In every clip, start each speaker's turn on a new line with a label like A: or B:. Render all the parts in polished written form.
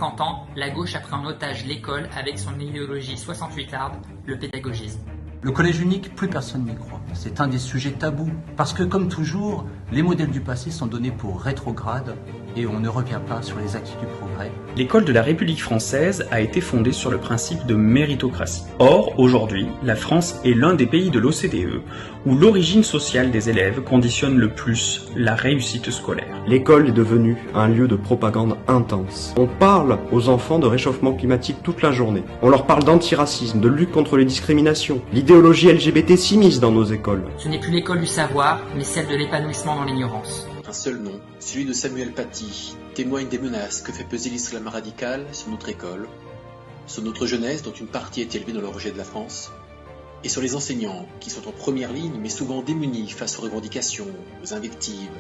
A: 50 ans, la gauche a pris en otage l'école avec son idéologie 68arde, le pédagogisme.
B: Le collège unique, plus personne n'y croit. C'est un des sujets tabous. Parce que, comme toujours, les modèles du passé sont donnés pour rétrogrades et on ne revient pas sur les acquis du progrès.
C: L'école de la République française a été fondée sur le principe de méritocratie. Or, aujourd'hui, la France est l'un des pays de l'OCDE où l'origine sociale des élèves conditionne le plus la réussite scolaire.
D: L'école est devenue un lieu de propagande intense. On parle aux enfants de réchauffement climatique toute la journée. On leur parle d'antiracisme, de lutte contre les discriminations. L'idéologie LGBT s'immisce dans nos écoles.
A: Ce n'est plus l'école du savoir, mais celle de l'épanouissement dans l'ignorance.
E: Un seul nom, celui de Samuel Paty, témoigne des menaces que fait peser l'islam radical sur notre école, sur notre jeunesse dont une partie est élevée dans le rejet de la France, et sur les enseignants qui sont en première ligne mais souvent démunis face aux revendications, aux invectives,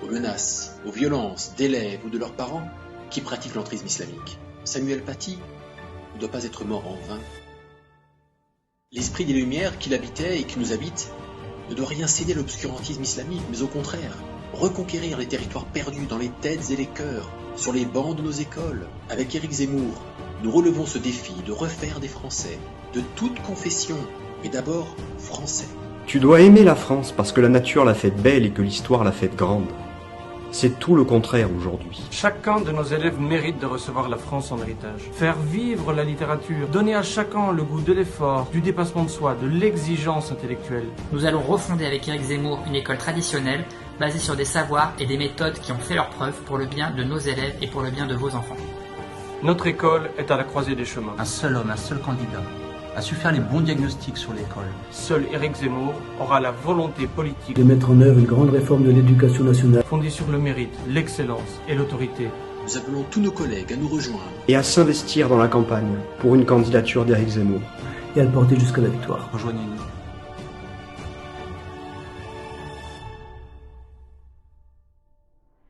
E: aux menaces, aux violences d'élèves ou de leurs parents qui pratiquent l'entrisme islamique. Samuel Paty ne doit pas être mort en vain. L'esprit des Lumières qui l'habitait et qui nous habite ne doit rien céder à l'obscurantisme islamique, mais au contraire, reconquérir les territoires perdus dans les têtes et les cœurs, sur les bancs de nos écoles. Avec Éric Zemmour, nous relevons ce défi de refaire des Français, de toute confession, mais d'abord français.
D: Tu dois aimer la France parce que la nature l'a faite belle et que l'histoire l'a faite grande. C'est tout le contraire aujourd'hui.
F: Chacun de nos élèves mérite de recevoir la France en héritage. Faire vivre la littérature, donner à chacun le goût de l'effort, du dépassement de soi, de l'exigence intellectuelle.
A: Nous allons refonder avec Éric Zemmour une école traditionnelle basée sur des savoirs et des méthodes qui ont fait leurs preuves pour le bien de nos élèves et pour le bien de vos enfants.
F: Notre école est à la croisée des chemins.
B: Un seul homme, un seul candidat a su faire les bons diagnostics sur l'école.
F: Seul Éric Zemmour aura la volonté politique
G: de mettre en œuvre une grande réforme de l'éducation nationale
F: fondée sur le mérite, l'excellence et l'autorité.
E: Nous appelons tous nos collègues à nous rejoindre
D: Et à s'investir dans la campagne pour une candidature d'Éric Zemmour.
G: et à le porter jusqu'à la victoire.
B: Rejoignez-nous.